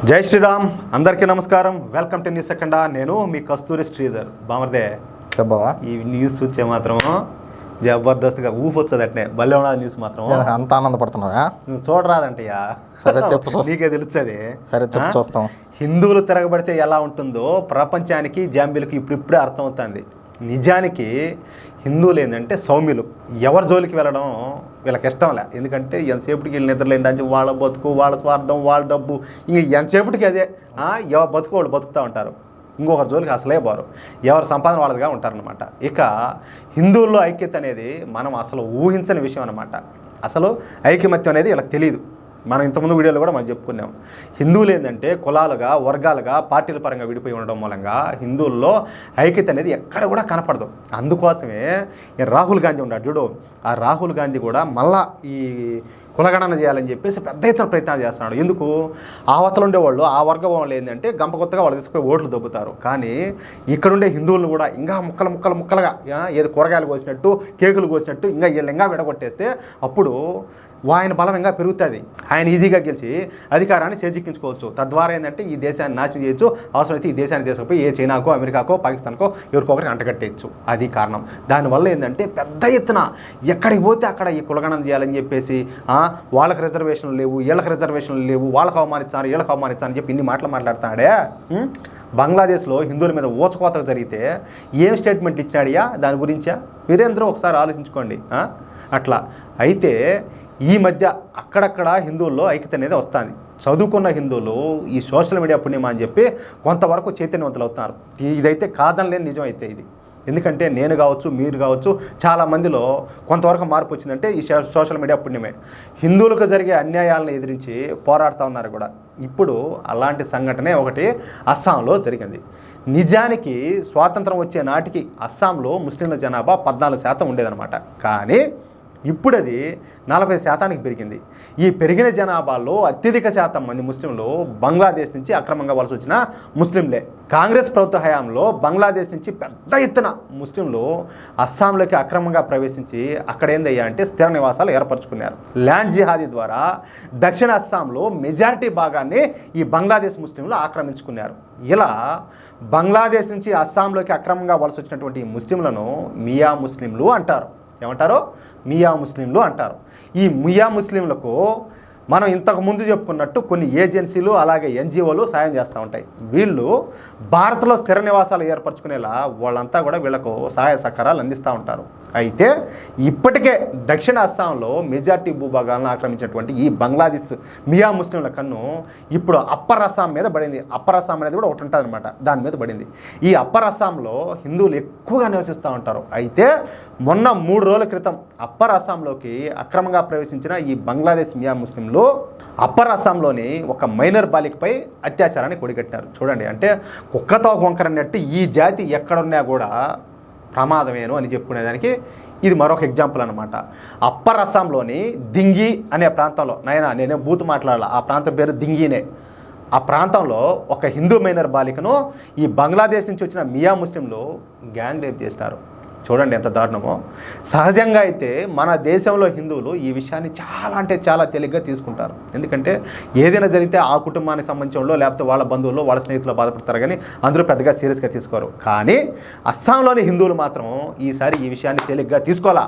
జై శ్రీరామ్, అందరికీ నమస్కారం. వెల్కమ్ టు న్యూస్ సెకండా. నేను మీ కస్తూరి శ్రీధర్ బామర్దే. చెప్పవా? ఈ న్యూస్ చూసే మాత్రం జబర్దస్త్గా ఊపొచ్చదు. అట్నే భలే ఉన్నది న్యూస్ మాత్రం. అంత ఆనందపడుతున్నావా? నువ్వు చూడరాదంటయ్యా. సరే చెప్పు. నీకే తెలుస్తుంది. సరే చెప్పు, చూస్తాం. హిందువులు తిరగబడితే ఎలా ఉంటుందో ప్రపంచానికి జాంబీలకు ఇప్పుడిప్పుడే అర్థమవుతుంది. నిజానికి హిందువులు ఏంటంటే సౌమ్యులు. ఎవరి జోలికి వెళ్ళడం వీళ్ళకి ఇష్టంలే. ఎందుకంటే ఎంతసేపటికి వీళ్ళు నిద్రలేండి, వాళ్ళ బతుకు, వాళ్ళ స్వార్థం, వాళ్ళ డబ్బు, ఇంక ఎంతసేపటికి అదే. ఎవరు బతుకు వాళ్ళు బతుకుతూ ఉంటారు. ఇంకొకరి జోలికి అసలే బారు. ఎవరి సంపాదన వాళ్ళదిగా ఉంటారనమాట. ఇక హిందువుల్లో ఐక్యత అనేది మనం అసలు ఊహించని విషయం అనమాట. అసలు ఐకమత్యం అనేది వీళ్ళకి తెలియదు. మనం ఇంతకుముందు వీడియోలో కూడా మనం చెప్పుకున్నాం. హిందువులు ఏంటంటే కులాలుగా, వర్గాలుగా, పార్టీల పరంగా విడిపోయి ఉండడం మూలంగా హిందువుల్లో ఐక్యత అనేది ఎక్కడ కూడా కనపడదు. అందుకోసమే రాహుల్ గాంధీ ఉన్నాడు చూడు, ఆ రాహుల్ గాంధీ కూడా మళ్ళా ఈ కులగణన చేయాలని చెప్పేసి పెద్ద ఎత్తున ప్రయత్నాలు చేస్తున్నాడు. ఎందుకు? అవతలు ఉండేవాళ్ళు, ఆ వర్గం వాళ్ళు ఏంటంటే గంప కొత్తగా వాళ్ళు తీసుకుపోయి ఓట్లు దొబ్బుతారు. కానీ ఇక్కడుండే హిందువులను కూడా ఇంకా ముక్కలుగా ఏదో కూరగాయలు కోసినట్టు, కేకులు కోసినట్టు ఇంకా వీళ్ళు ఇంకా విడగొట్టేస్తే అప్పుడు ఆయన బలం ఇంకా పెరుగుతుంది. ఆయన ఈజీగా గెలిచి అధికారాన్ని చేజిక్కించుకోవచ్చు. తద్వారా ఏంటంటే ఈ దేశాన్ని నాశనం చేయొచ్చు. అవసరమైతే ఈ దేశాన్ని తీసుకుపోయి ఏ చైనాకో, అమెరికాకో, పాకిస్తాన్కో ఎవరికొకరికి అంటగట్టేయచ్చు. అది కారణం. దానివల్ల ఏంటంటే పెద్ద ఎత్తున ఎక్కడికి పోతే అక్కడ ఈ కులగణన చేయాలని చెప్పేసి వాళ్ళకి రిజర్వేషన్లు లేవు, వీళ్ళకి రిజర్వేషన్లు లేవు, వాళ్ళకి అవమానిస్తాను, వీళ్ళకి అవమానిస్తాను అని చెప్పి ఇన్ని మాటలు మాట్లాడుతున్నాడే. బంగ్లాదేశ్లో హిందువుల మీద ఊచకోత జరిగితే ఏం స్టేట్మెంట్లు ఇచ్చినాడియా దాని గురించా? మీరేందరూ ఒకసారి ఆలోచించుకోండి. అట్లా అయితే ఈ మధ్య అక్కడక్కడ హిందువుల్లో ఐక్యత అనేది వస్తుంది. చదువుకున్న హిందువులు ఈ సోషల్ మీడియా పుణ్యమా అని చెప్పి కొంతవరకు చైతన్యవంతులు అవుతున్నారు. ఇదైతే కాదనలేని నిజం అయితే ఇది. ఎందుకంటే నేను కావచ్చు, మీరు కావచ్చు, చాలామందిలో కొంతవరకు మార్పు వచ్చిందంటే ఈ సోషల్ మీడియా పుణ్యమే. హిందువులకు జరిగే అన్యాయాలను ఎదిరించి పోరాడుతూ ఉన్నారు కూడా. ఇప్పుడు అలాంటి సంఘటనే ఒకటి అస్సాంలో జరిగింది. నిజానికి స్వాతంత్రం వచ్చే నాటికి అస్సాంలో ముస్లింల జనాభా 14% ఉండేదన్నమాట. కానీ ఇప్పుడు అది 40% పెరిగింది. ఈ పెరిగిన జనాభాలో అత్యధిక శాతం మంది ముస్లింలు బంగ్లాదేశ్ నుంచి అక్రమంగా వలస వచ్చిన ముస్లింలే. కాంగ్రెస్ ప్రభుత్వ హయాంలో బంగ్లాదేశ్ నుంచి పెద్ద ఎత్తున ముస్లింలు అస్సాంలోకి అక్రమంగా ప్రవేశించి అక్కడ ఏందయ్యా అంటే స్థిర నివాసాలు ఏర్పరచుకున్నారు. ల్యాండ్ జిహాదీ ద్వారా దక్షిణ అస్సాంలో మెజారిటీ భాగాన్ని ఈ బంగ్లాదేశ్ ముస్లింలు ఆక్రమించుకున్నారు. ఇలా బంగ్లాదేశ్ నుంచి అస్సాంలోకి అక్రమంగా వలస వచ్చినటువంటి ముస్లింలను మియా ముస్లింలు అంటారు. ఏమంటారు? మియా ముస్లింలు అంటారు. ఈ మియా ముస్లింలకు మనం ఇంతకు ముందు చెప్పుకున్నట్టు కొన్ని ఏజెన్సీలు అలాగే ఎన్జిఓలు సాయం చేస్తూ ఉంటాయి. వీళ్ళు భారత్లో స్థిర నివాసాలు ఏర్పరచుకునేలా వాళ్ళంతా కూడా వీళ్ళకు సహాయ సహకారాలు అందిస్తూ ఉంటారు. అయితే ఇప్పటికే దక్షిణ అస్సాంలో మెజార్టీ భూభాగాలను ఆక్రమించినటువంటి ఈ బంగ్లాదేశ్ మియా ముస్లింల కన్ను ఇప్పుడు అప్పర్ అస్సాం మీద పడింది. అప్పర్ అస్సాం అనేది కూడా ఒకటి ఉంటుంది అనమాట, దాని మీద పడింది. ఈ అప్పర్ అస్సాంలో హిందువులు ఎక్కువగా నివసిస్తూ ఉంటారు. అయితే మొన్న 3 రోజుల క్రితం అప్పర్ అస్సాంలోకి అక్రమంగా ప్రవేశించిన ఈ బంగ్లాదేశ్ మియా ముస్లింలు అప్పర్ అస్సాంలోని ఒక మైనర్ బాలికపై అత్యాచారాన్ని కొడిగట్టారు. చూడండి, అంటే కుక్కతో వంకరన్నట్టు ఈ జాతి ఎక్కడున్నా కూడా ప్రమాదమేను అని చెప్పుకునేదానికి ఇది మరొక ఎగ్జాంపుల్ అనమాట. అప్పర్ అస్సాంలోని దింగి అనే ప్రాంతంలో, నేనే బూత్ మాట్లాడాల, ఆ ప్రాంతం పేరు దింగినే. ఆ ప్రాంతంలో ఒక హిందూ మైనర్ బాలికను ఈ బంగ్లాదేశ్ నుంచి వచ్చిన మియా ముస్లింలు గ్యాంగ్ రేప్ చేసినారు. చూడండి ఎంత దారుణమో. సహజంగా అయితే మన దేశంలో హిందువులు ఈ విషయాన్ని చాలా అంటే చాలా తేలిగ్గా తీసుకుంటారు. ఎందుకంటే ఏదైనా జరిగితే ఆ కుటుంబానికి సంబంధించిన లేకపోతే వాళ్ళ బంధువులు, వాళ్ళ స్నేహితులు బాధపడతారు, కానీ అందరూ పెద్దగా సీరియస్గా తీసుకోరు. కానీ అస్సాంలోని హిందువులు మాత్రం ఈసారి ఈ విషయాన్ని తేలిగ్గా తీసుకోవాలా.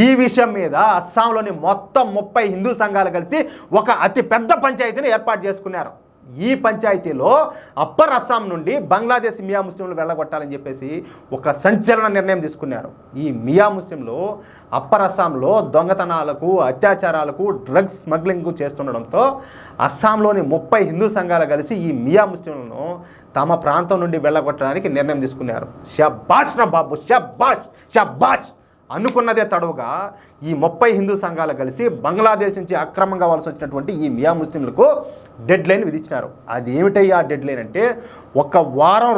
ఈ విషయం మీద అస్సాంలోని మొత్తం 30 హిందూ సంఘాలు కలిసి ఒక అతి పెద్ద పంచాయతీని ఏర్పాటు చేసుకున్నారు. ఈ పంచాయతీలో అప్పర్ అస్సాం నుండి బంగ్లాదేశ్ మియా ముస్లింలు వెళ్ళగొట్టాలని చెప్పేసి ఒక సంచలన నిర్ణయం తీసుకున్నారు. ఈ మియా ముస్లింలు అప్పర్ అస్సాంలో దొంగతనాలకు, అత్యాచారాలకు, డ్రగ్స్ స్మగ్లింగ్ చేస్తుండడంతో అస్సాంలోని 30 హిందూ సంఘాలు కలిసి ఈ మియా ముస్లింలను తమ ప్రాంతం నుండి వెళ్ళగొట్టడానికి నిర్ణయం తీసుకున్నారు. షబాష్ రా బాబు, షబాష్ షబాష్ అనుకున్నదే తడవుగా ఈ 30 హిందూ సంఘాలు కలిసి బంగ్లాదేశ్ నుంచి అక్రమంగా వలస వచ్చినటువంటి ఈ మియా ముస్లింలకు డెడ్ లైన్ విధించినారు. అది ఏమిటయ్యా డెడ్ లైన్ అంటే ఒక వారం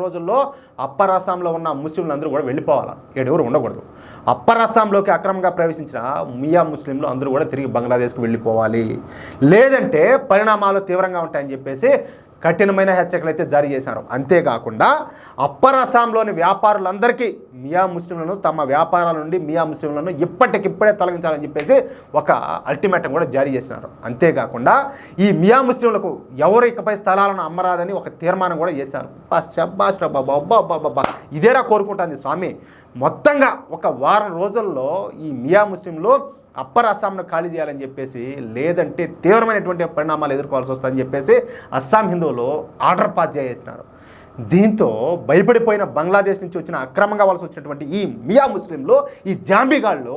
రోజుల్లో అప్పర్ అస్సాంలో ఉన్న ముస్లింలు కూడా వెళ్ళిపోవాలి, ఎవరు ఉండకూడదు. అప్పర్ అస్సాంలోకి అక్రమంగా ప్రవేశించిన మియా ముస్లింలు అందరూ కూడా తిరిగి బంగ్లాదేశ్కి వెళ్ళిపోవాలి, లేదంటే పరిణామాలు తీవ్రంగా ఉంటాయని చెప్పేసి కఠినమైన హెచ్చరికలు అయితే జారీ చేశారు. అంతేకాకుండా అప్పర్ అస్సాంలోని వ్యాపారులందరికీ మియా ముస్లింలను తమ వ్యాపారాల నుండి మియా ముస్లింలను ఇప్పటికిప్పుడే తొలగించాలని చెప్పేసి ఒక అల్టిమేటం కూడా జారీ చేసినారు. అంతేకాకుండా ఈ మియా ముస్లింలకు ఎవరు ఇకపై స్థలాలను అమ్మరాదని ఒక తీర్మానం కూడా చేశారు. షబ్బాష్ రా బాబా, అబ్బా అబ్బా అబ్బా, ఇదేరా కోరుకుంటుంది స్వామి. మొత్తంగా ఒక వారం రోజుల్లో ఈ మియా ముస్లింలు అప్పర్ అస్సాంను ఖాళీ చేయాలని చెప్పేసి, లేదంటే తీవ్రమైనటువంటి పరిణామాలు ఎదుర్కోవాల్సి వస్తుందని చెప్పేసి అస్సాం హిందువులు ఆర్డర్ పాస్ చేసినారు. దీంతో భయపడిపోయిన బంగ్లాదేశ్ నుంచి వచ్చిన అక్రమంగా వలస వచ్చినటువంటి ఈ మియా ముస్లింలు, ఈ జాంబీగాళ్ళు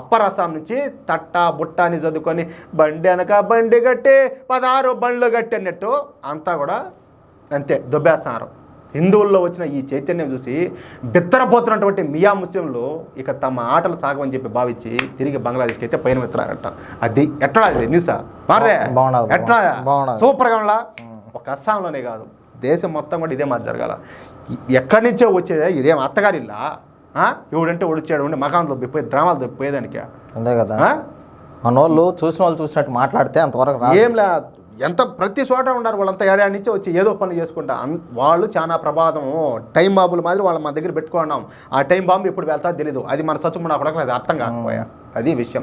అప్పర్ అస్సాం నుంచి తట్టా బుట్టాని చదువుకొని బండి అనక బండి గట్టి 16 బండ్లు గట్టి అన్నట్టు అంతా కూడా అంతే దొబ్బేస్తున్నారు. హిందువుల్లో వచ్చిన ఈ చైతన్యం చూసి బిత్తరపోతున్నటువంటి మియా ముస్లింలు ఇక తమ ఆటలు సాగమని చెప్పి భావించి తిరిగి బంగ్లాదేశ్కి అయితే పైన ఎత్తారట. అది ఎట్లా న్యూసా మారదే ఎట్లా సూపర్గా ఉండా. ఒక అస్సాంలోనే కాదు, దేశం మొత్తం కూడా ఇదే మాట జరగాల. ఎక్కడి నుంచో వచ్చేదే ఇదేం అత్తగారిల్లా, ఎవడంటే ఒడిచాడు ఉండి మకాంలో దొప్పిపోయి డ్రామాలు దొప్పిపోయేదానికి అంతే కదా. మన వాళ్ళు చూసిన వాళ్ళు చూసినట్టు మాట్లాడితే అంతవరకు ఏం లే. ఎంత ప్రతి చోట ఉన్నారు వాళ్ళంతా ఏడాది నుంచి వచ్చి ఏదో పనులు చేసుకుంటా. వాళ్ళు చాలా ప్రమాదం. టైం బాంబుల మాదిరి వాళ్ళ మన దగ్గర పెట్టుకున్నాం. ఆ టైం బాంబు ఎప్పుడు వెళ్తా తెలీదు. అది మన సత్యం నాకు అది అర్థం కాకపోయా. అది విషయం.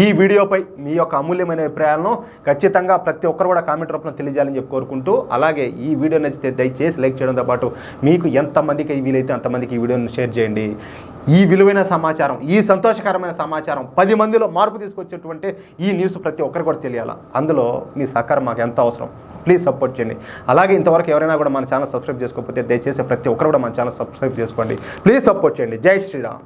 ఈ వీడియోపై మీ యొక్క అమూల్యమైన అభిప్రాయాలను ఖచ్చితంగా ప్రతి ఒక్కరు కూడా కామెంట్ రూపంలో తెలియజేయాలని చెప్పి కోరుకుంటూ, అలాగే ఈ వీడియో నచ్చితే దయచేసి లైక్ చేయడంతో పాటు మీకు ఎంతమందికి వీలైతే అంతమందికి ఈ వీడియోని షేర్ చేయండి. ఈ విలువైన సమాచారం, ఈ సంతోషకరమైన సమాచారం 10 మందిలో మార్పు తీసుకొచ్చేటువంటి ఈ న్యూస్ ప్రతి ఒక్కరు కూడా తెలియాలా. అందులో మీ సహకారం మాకు ఎంత అవసరం. ప్లీజ్ సపోర్ట్ చేయండి. అలాగే ఇంతవరకు ఎవరైనా కూడా మన ఛానల్ సబ్స్క్రైబ్ చేసుకోకపోతే దయచేసి ప్రతి ఒక్కరు కూడా మన ఛానల్ సబ్స్క్రైబ్ చేసుకోండి. ప్లీజ్ సపోర్ట్ చేయండి. జై శ్రీరామ్.